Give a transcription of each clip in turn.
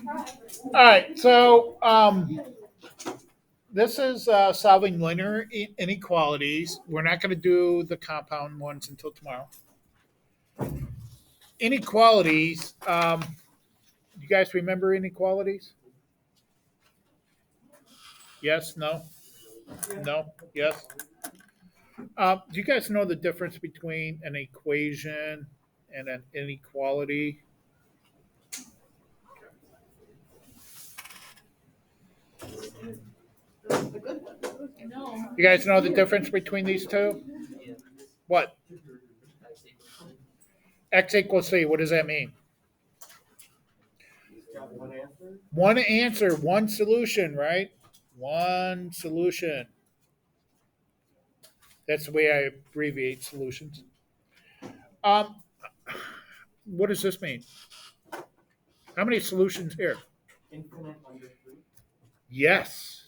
All right, so this is solving linear inequalities. We're not going to do the compound ones until tomorrow. Inequalities. You guys remember inequalities? Yes, no, no, yes. Do you guys know the difference between an equation and an inequality? You guys know the difference between these two? What? X equals C. What does that mean? One answer, one solution, right? One solution. That's the way I abbreviate solutions. Um, what does this mean? How many solutions here? Yes.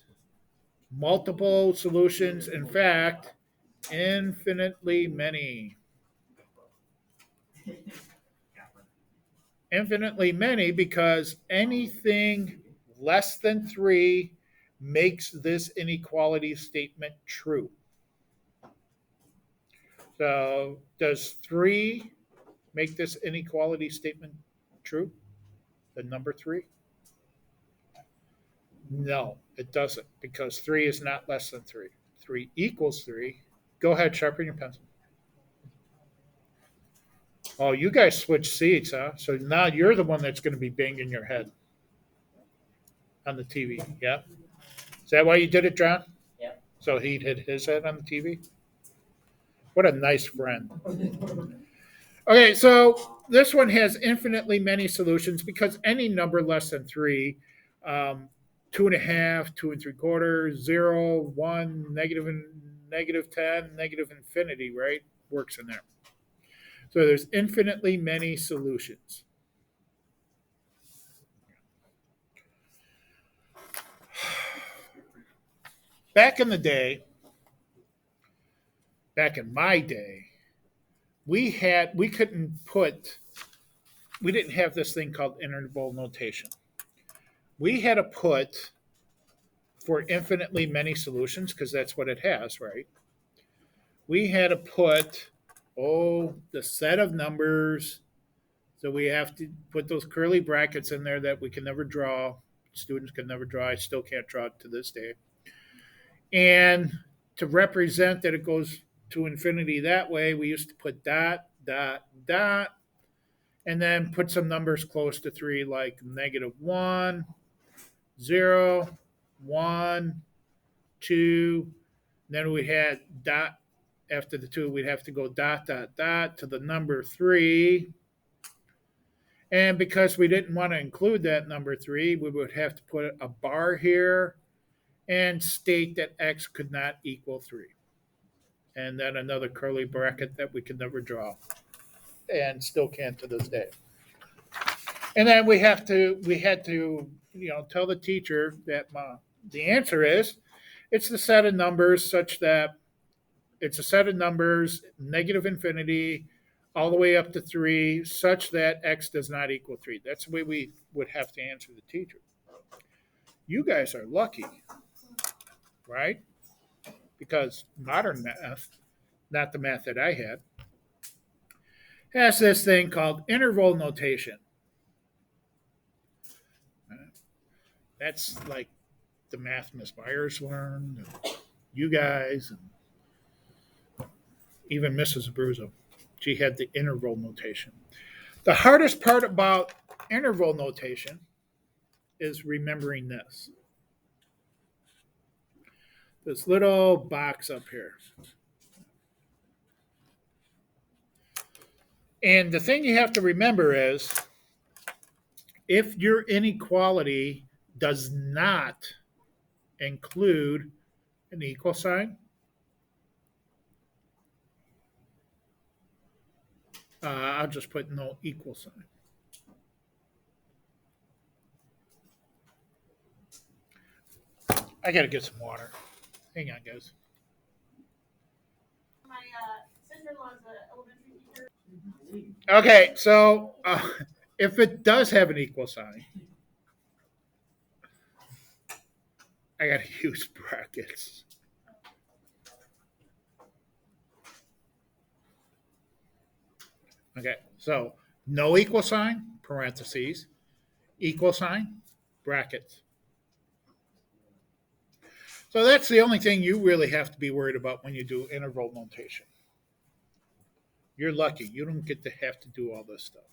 Multiple solutions. In fact, infinitely many. Infinitely many because anything less than three makes this inequality statement true. So, does three make this inequality statement true? The number three? No, it doesn't because three is not less than three. Three equals three. Go ahead, sharpen your pencil. Oh, you guys switched seats, huh? So now you're the one that's going to be banging your head on the TV. Yeah. Is that why you did it, John? So he'd hit his head on the TV? What a nice friend. Okay, so this one has infinitely many solutions because any number less than three, um, two and a half, two and three quarters, zero, one, negative and negative 10, negative infinity, right? Works in there. So there's infinitely many solutions. Back in the day, back in my day, we couldn't put we didn't have this thing called interval notation. We had to put for infinitely many solutions because that's what it has, right? We had to put the set of numbers. So we have to put those curly brackets in there that we can never draw. Students can never draw. I still can't draw it to this day. And to represent that it goes to infinity that way, we used to put dot, dot, dot, and then put some numbers close to three, like negative one, 0, 1, 2. Then we had dot after the 2, we'd have to go dot, dot, dot to the number 3. And because we didn't want to include that number 3, we would have to put a bar here and state that x could not equal 3. And then another curly bracket that we could never draw and still can't to this day. And then we had to tell the teacher that the answer is it's the set of numbers such that it's a set of numbers negative infinity all the way up to 3 such that x does not equal 3. That's the way we would have to answer the teacher. You guys are lucky, right? Because modern math, not the math that I had, has this thing called interval notation. That's like the math Miss Myers learned, and you guys, and even Mrs. Abruzzo. She had the interval notation. The hardest part about interval notation is remembering this little box up here. And the thing you have to remember is if your inequality does not include an equal sign, I'll just put no equal sign. I got to get some water. Hang on, guys. Okay, so if it does have an equal sign, I got to use brackets. Okay, so no equal sign, parentheses, equal sign, brackets. So that's the only thing you really have to be worried about when you do interval notation. You're lucky. You don't get to have to do all this stuff.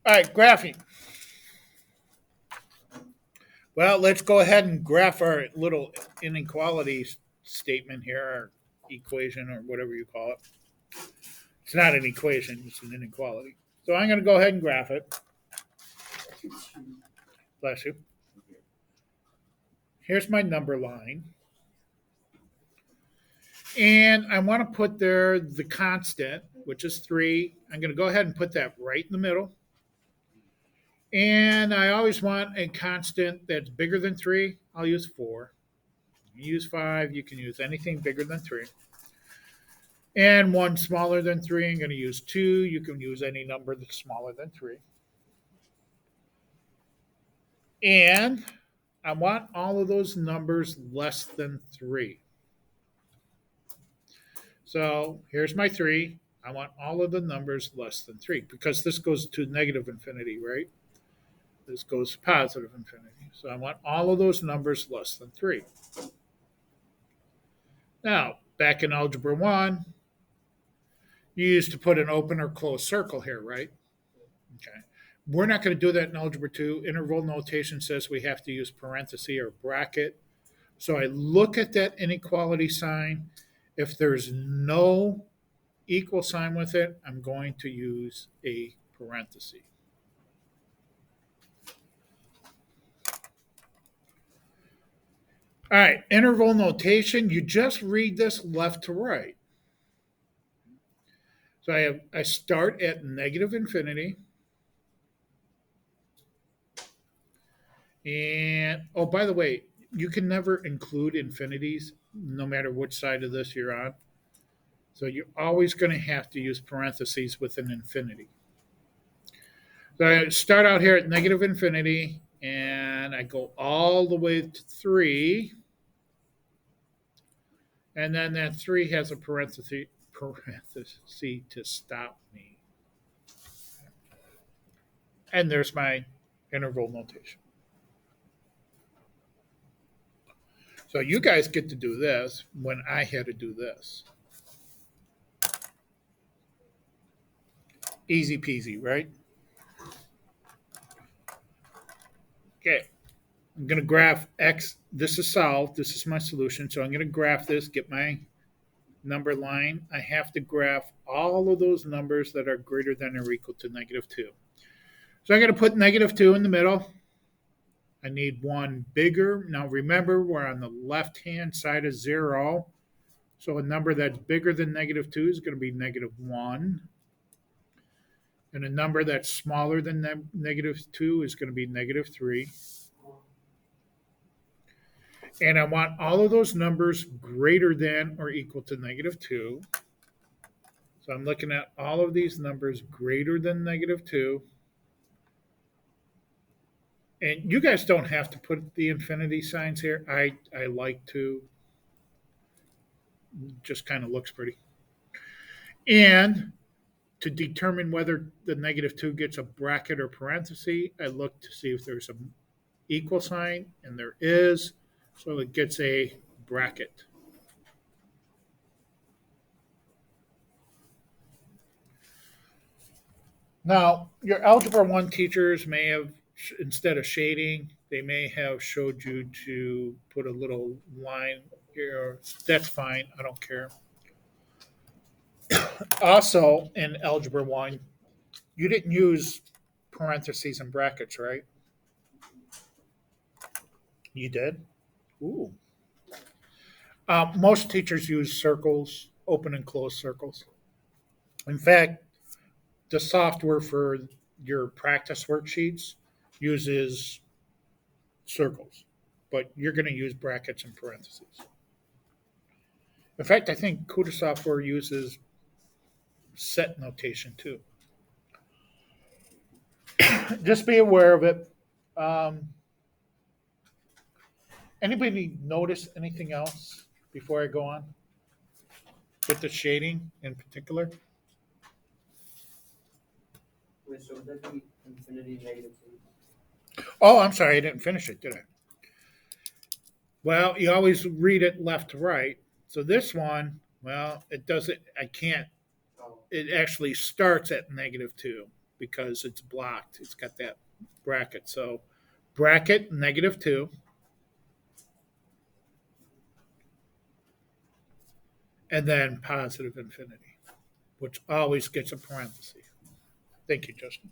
All right, graphing. Well, let's go ahead and graph our little inequality statement here, our equation or whatever you call it. It's not an equation, it's an inequality. So I'm going to go ahead and graph it. Bless you. Here's my number line. And I want to put there the constant, which is 3. I'm going to go ahead and put that right in the middle. And I always want a constant that's bigger than 3. I'll use 4. You use 5. You can use anything bigger than 3. And one smaller than 3. I'm going to use 2. You can use any number that's smaller than 3. And I want all of those numbers less than 3. So here's my 3. I want all of the numbers less than 3 because this goes to negative infinity, right? This goes to positive infinity. So I want all of those numbers less than 3. Now, back in Algebra 1, you used to put an open or closed circle here, right? Okay. We're not going to do that in Algebra 2. Interval notation says we have to use parenthesis or bracket. So I look at that inequality sign. If there's no equal sign with it, I'm going to use a parenthesis. All right, interval notation, you just read this left to right. So I start at negative infinity. And oh, by the way, you can never include infinities no matter which side of this you're on. So you're always going to have to use parentheses with an infinity. So I start out here at negative infinity and I go all the way to 3. And then that 3 has a parenthesis to stop me. And there's my interval notation. So you guys get to do this when I had to do this. Easy peasy, right? Okay. I'm going to graph x. This is solved. This is my solution. So I'm going to graph this, get my number line. I have to graph all of those numbers that are greater than or equal to negative 2. So I'm going to put negative 2 in the middle. I need one bigger. Now remember, we're on the left-hand side of 0. So a number that's bigger than negative 2 is going to be negative 1. And a number that's smaller than negative 2 is going to be negative 3. And I want all of those numbers greater than or equal to negative 2. So I'm looking at all of these numbers greater than negative 2. And you guys don't have to put the infinity signs here. I like to. Just kind of looks pretty. And to determine whether the negative 2 gets a bracket or parenthesis, I look to see if there's an equal sign, and there is. So it gets a bracket. Now, your Algebra 1 teachers may have, instead of shading, they may have showed you to put a little line here. That's fine. I don't care. Also, in Algebra 1, you didn't use parentheses and brackets, right? You did? Ooh. Most teachers use circles, open and closed circles. In fact, the software for your practice worksheets uses circles, but you're going to use brackets and parentheses. In fact, I think CUDA software uses set notation too. Just be aware of it. Um, Anybody notice anything else before I go on with the shading in particular? Wait, so would that be infinity negative two? Oh, I'm sorry, I didn't finish it, did I? Well, you always read it left to right. So this one, well, it doesn't, I can't, Oh, it actually starts at -2 because it's blocked. It's got that bracket. So bracket -2, and then positive infinity, which always gets a parenthesis. Thank you, Justin.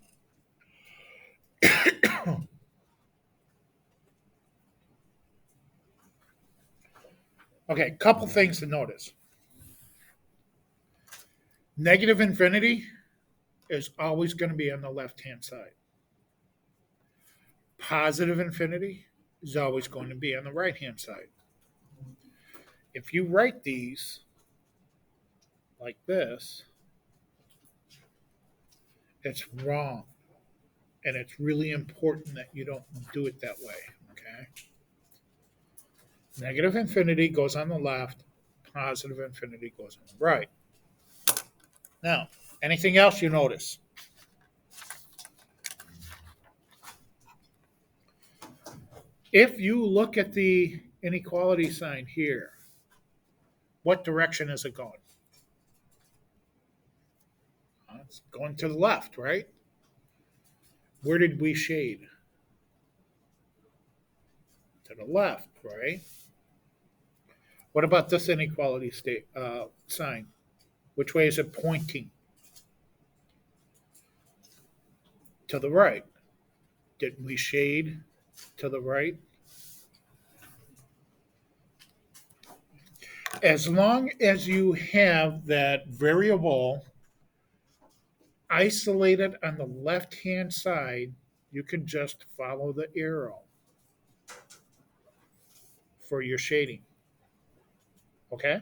Okay, couple things to notice. Negative infinity is always going to be on the left hand side. Positive infinity is always going to be on the right hand side. If you write these like this, it's wrong. And it's really important that you don't do it that way. Okay. Negative infinity goes on the left, positive infinity goes on the right. Now, anything else you notice? If you look at the inequality sign here, what direction is it going? It's going to the left, right? Where did we shade? To the left, right? What about this inequality sign? Which way is it pointing? To the right. Didn't we shade to the right? As long as you have that variable isolated on the left hand side, you can just follow the arrow for your shading. Okay?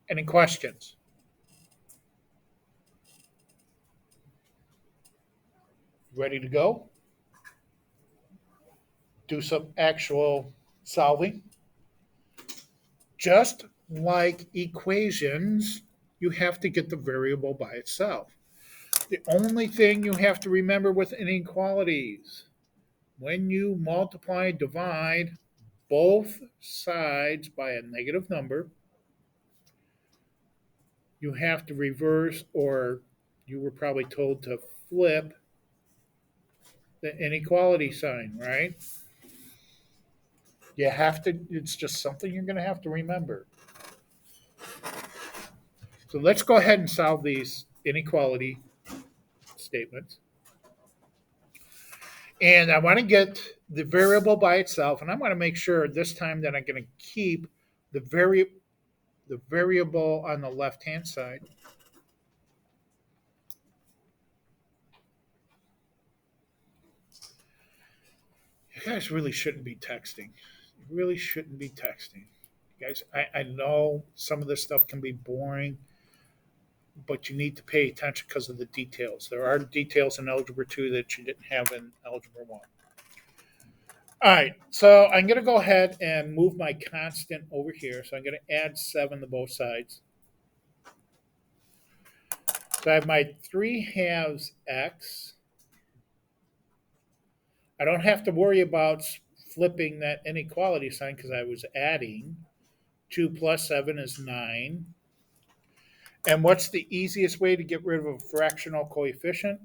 Any questions? Ready to go? Do some actual solving? Just like equations, you have to get the variable by itself. The only thing you have to remember with inequalities, when you multiply and divide both sides by a negative number, you have to reverse, or you were probably told to flip the inequality sign, right? You have to, it's just something you're going to have to remember. So let's go ahead and solve these inequality statements. And I want to get the variable by itself, and I'm going to make sure this time that I'm going to keep the the variable on the left hand side. You guys really shouldn't be texting. You really shouldn't be texting. You guys, I know some of this stuff can be boring, but you need to pay attention because of the details. There are details in Algebra 2 that you didn't have in Algebra 1. All right, so I'm going to go ahead and move my constant over here. So I'm going to add 7 to both sides. So I have my 3/2 x. I don't have to worry about flipping that inequality sign because I was adding. 2 plus 7 is 9. And what's the easiest way to get rid of a fractional coefficient?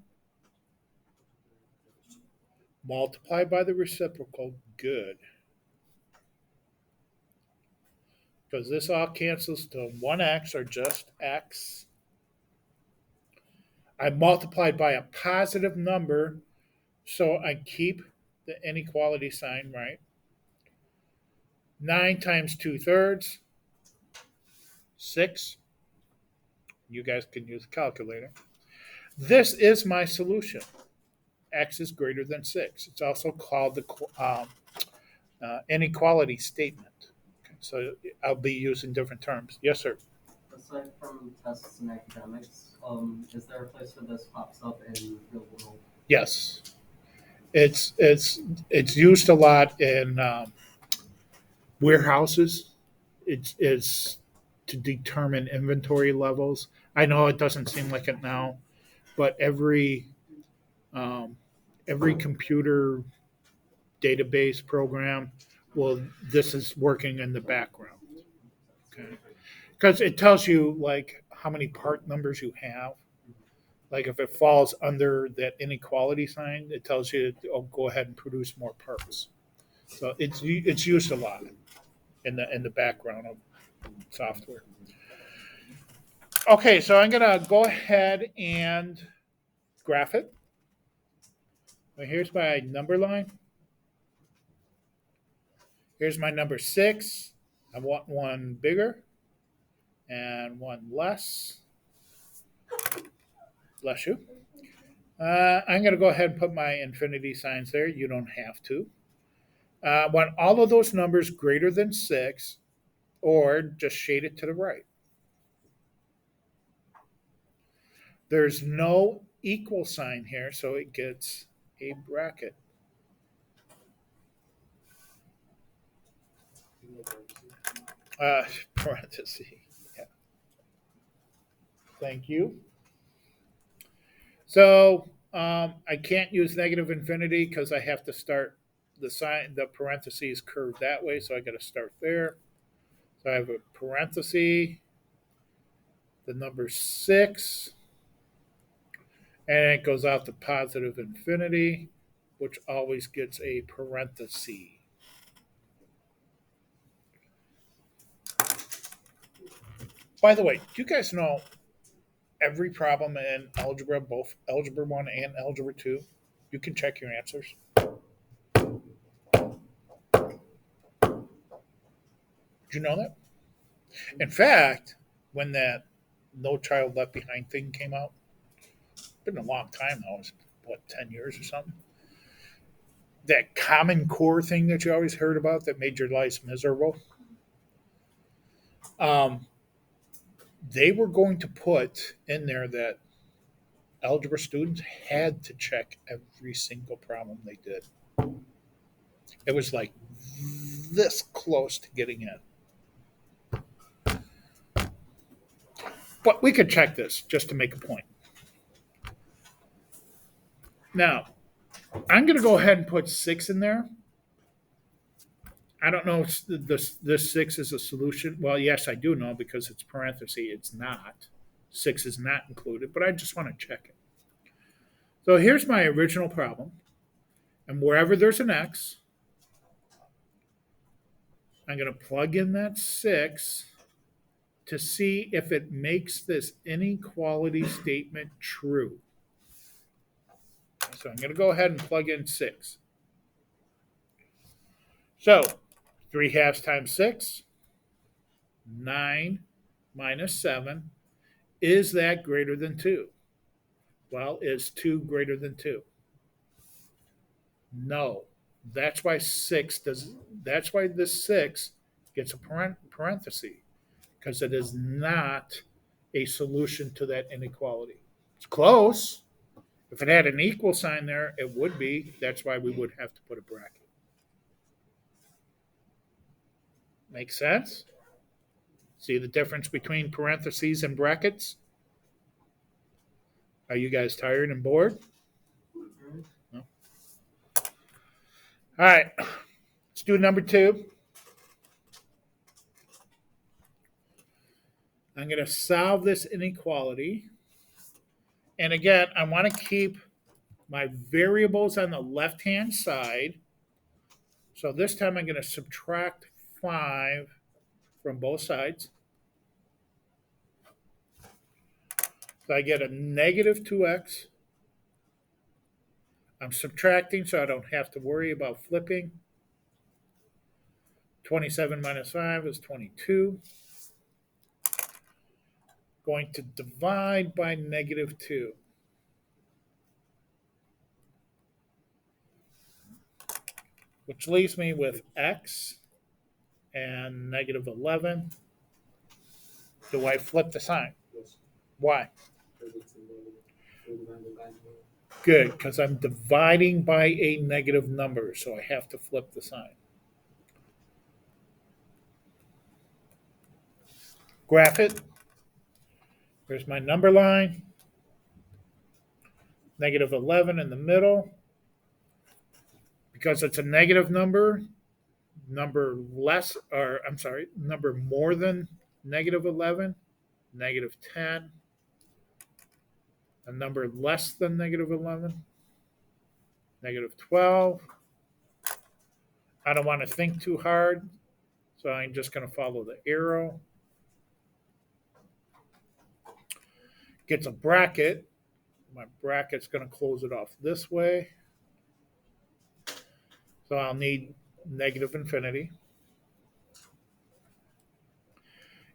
Multiply by the reciprocal. Good. Because this all cancels to 1x or just x. I multiplied by a positive number, so I keep the inequality sign right. 9 times 2/3, 6. You guys can use a calculator. This is my solution. X is greater than 6. It's also called the inequality statement. Okay, so I'll be using different terms. Yes, sir. aside from tests and academics, is there a place where this pops up in real world? Yes. It's it's it's used a lot in warehouses. It's to determine inventory levels. I know it doesn't seem like it now, but um, every computer database program, well, this is working in the background. Okay, because it tells you like how many part numbers you have. Like if it falls under that inequality sign, it tells you, oh, go ahead and produce more parts. So it's used a lot in the background of software. Okay, so I'm gonna go ahead and graph it. Here's my number line. Here's my number 6. I want one bigger and one less. Bless you. I'm going to go ahead and put my infinity signs there. You don't have to. I want all of those numbers greater than 6, or just shade it to the right. There's no equal sign here, so it gets a bracket. Uh, Parenthesis. Yeah. Thank you. So I can't use negative infinity because I have to start the parentheses curved that way, so I got to start there. So I have a parenthesis, the number 6, and it goes out to positive infinity, which always gets a parenthesis. By the way, do you guys know every problem in algebra, both algebra 1 and algebra 2? You can check your answers. Did you know that? In fact, when that No Child Left Behind thing came out, it's been a long time now. It's what, 10 years or something? That Common Core thing that you always heard about that made your lives miserable. Um, they were going to put in there that algebra students had to check every single problem they did. It was like this close to getting in. But we could check this just to make a point. Now, I'm going to go ahead and put 6 in there. I don't know if this 6 is a solution. Well, yes, I do know because it's parenthesis. It's not. 6 is not included, but I just want to check it. So here's my original problem. And wherever there's an X, I'm going to plug in that 6 to see if it makes this inequality statement true. So I'm going to go ahead and plug in 6. So 3 halves times 6, 9 minus 7. Is that greater than 2? Well, is 2 greater than 2? No. That's why 6 does. That's why this 6 gets a parenthesis, because it is not a solution to that inequality. It's close. If it had an equal sign there, it would be. That's why we would have to put a bracket. Make sense? See the difference between parentheses and brackets? Are you guys tired and bored? No? All right. Let's do number 2. I'm going to solve this inequality. And again, I want to keep my variables on the left-hand side. So this time I'm going to subtract 5 from both sides. So I get a negative 2x. I'm subtracting so I don't have to worry about flipping. 27 minus 5 is 22. Going to divide by negative 2. Which leaves me with x and negative 11. Do I flip the sign? Yes. Why? Because it's a negative. Good, because I'm dividing by a negative number, so I have to flip the sign. Graph it. There's my number line. Negative 11 in the middle. Because it's a negative number, number less, or I'm sorry, number more than negative 11, negative 10, a number less than negative 11, negative 12. I don't want to think too hard, so I'm just going to follow the arrow. Gets a bracket. My bracket's going to close it off this way. So I'll need negative infinity.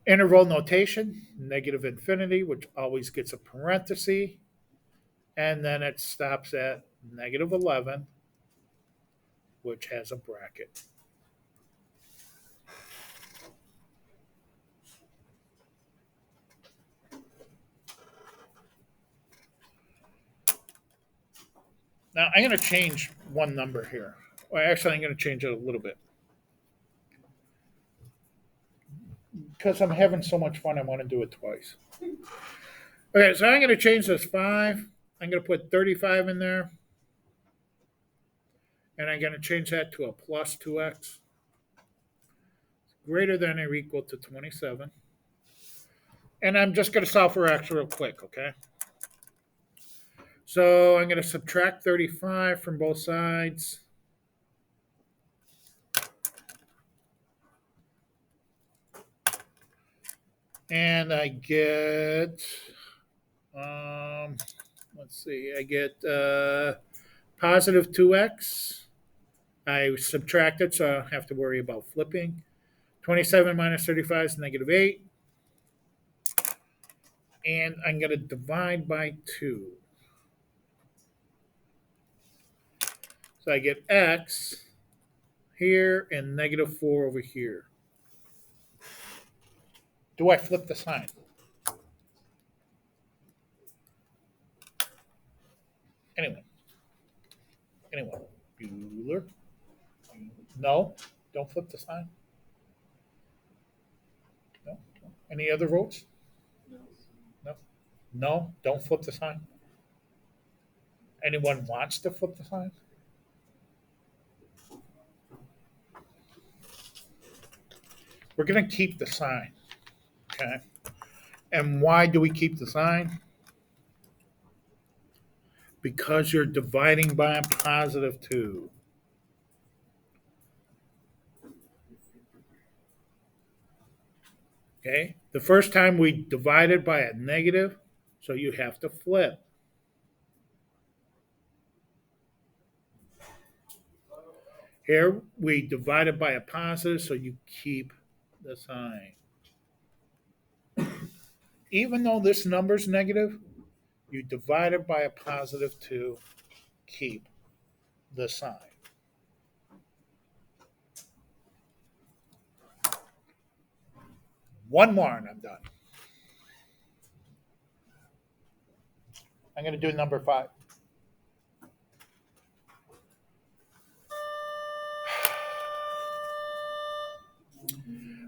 Interval notation, negative infinity, which always gets a parenthesis. And then it stops at negative 11, which has a bracket. Now I'm going to change one number here. Well, actually, I'm going to change it a little bit. Because I'm having so much fun, I want to do it twice. Okay, so I'm going to change this 5. I'm going to put 35 in there. And I'm going to change that to a plus 2x. Greater than or equal to 27. And I'm just going to solve for x real quick, okay? So I'm going to subtract 35 from both sides. And I get, let's see, I get positive 2x. I subtract it, so I don't have to worry about flipping. 27 minus 35 is negative 8. And I'm going to divide by 2. So I get x here and negative 4 over here. Do I flip the sign? Anyone? Bueller? No? Don't flip the sign? No? Any other votes? No? No? Don't flip the sign? Anyone wants to flip the sign? We're going to keep the sign. Okay? And why do we keep the sign? Because you're dividing by a positive 2. Okay? The first time we divided by a negative, so you have to flip. Here we divided by a positive, so you keep the sign. Even though this number's negative, you divide it by a positive 2, keep the sign. One more and I'm done. I'm going to do number 5.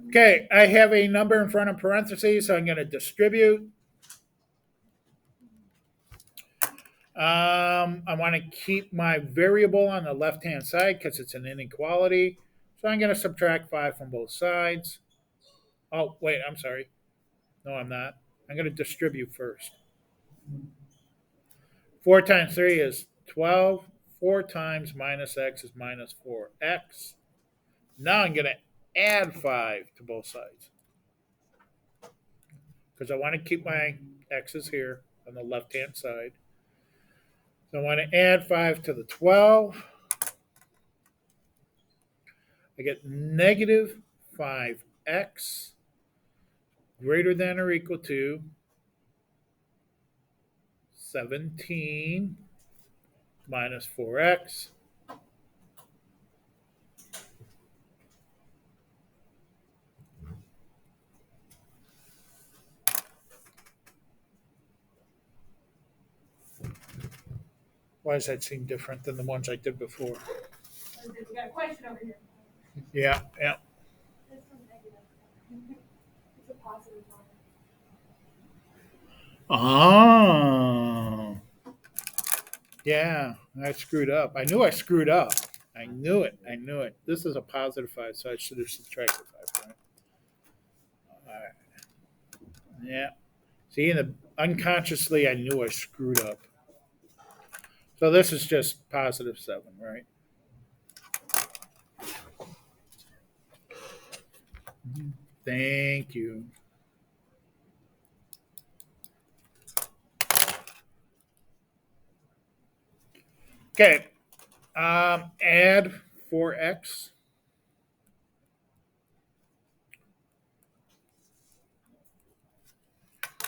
Okay, I have a number in front of parentheses, so I'm going to distribute. I want to keep my variable on the left-hand side because it's an inequality. So I'm going to subtract 5 from both sides. Oh, wait, I'm sorry. No, I'm not. I'm going to distribute first. 4 times 3 is 12. 4 times minus x is minus 4x. Now I'm going to add 5 to both sides. Because I want to keep my x's here on the left-hand side. So I want to add 5 to the 12. I get negative 5x greater than or equal to 17 minus 4x. Why does that seem different than the ones I did before? We got a question over here. Yeah, yeah. This one's negative. It's a positive one. Oh. Yeah, I screwed up. I knew I screwed up. I knew it. I knew it. This is a positive 5, so I should have subtracted 5, right? All right. Yeah. See, unconsciously, I knew I screwed up. So this is just positive 7, right? Thank you. Okay. Add 4x.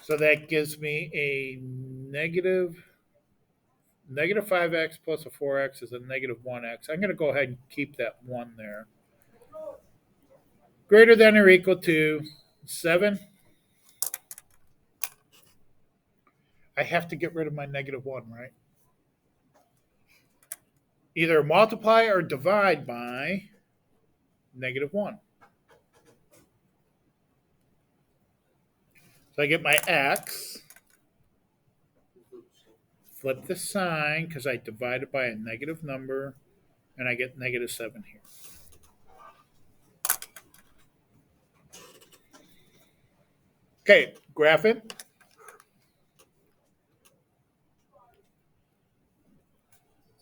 So that gives me a negative 5x plus a 4x is a negative 1x. I'm going to go ahead and keep that 1 there. Greater than or equal to 7. I have to get rid of my negative 1, right? Either multiply or divide by negative 1. So I get my x, flip the sign because I divided by a negative number, and I get negative 7 here. Okay, graph it.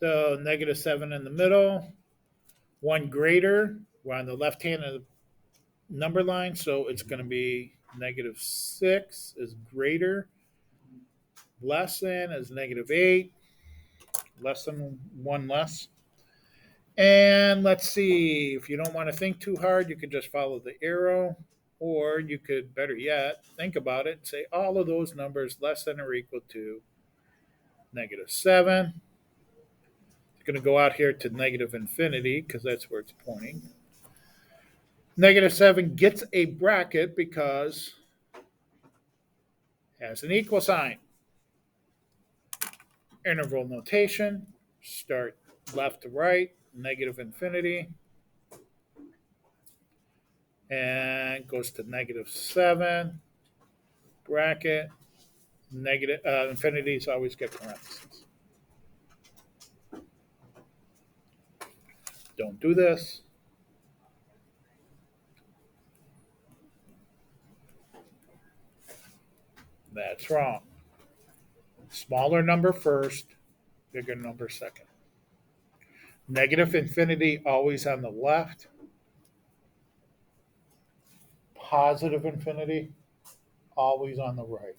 So negative 7 in the middle, 1 greater. We're on the left hand of the number line, so it's going to be negative 6 is greater. Less than is negative 8. Less than 1 less. And let's see, if you don't want to think too hard, you could just follow the arrow, or you could, better yet, think about it and say all of those numbers less than or equal to negative 7. It's going to go out here to negative infinity because that's where it's pointing. Negative 7 gets a bracket because it has an equal sign. Interval notation, start left to right, negative infinity, and goes to negative 7, bracket, negative, infinities always get parentheses. Don't do this. That's wrong. Smaller number first, bigger number second. Negative infinity always on the left. Positive infinity always on the right.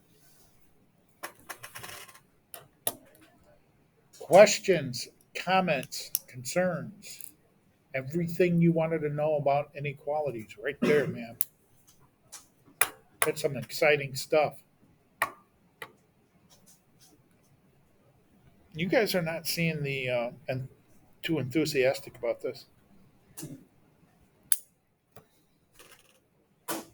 Questions, comments, concerns, everything you wanted to know about inequalities right there, man. That's some exciting stuff. You guys are not seeing the and too enthusiastic about this.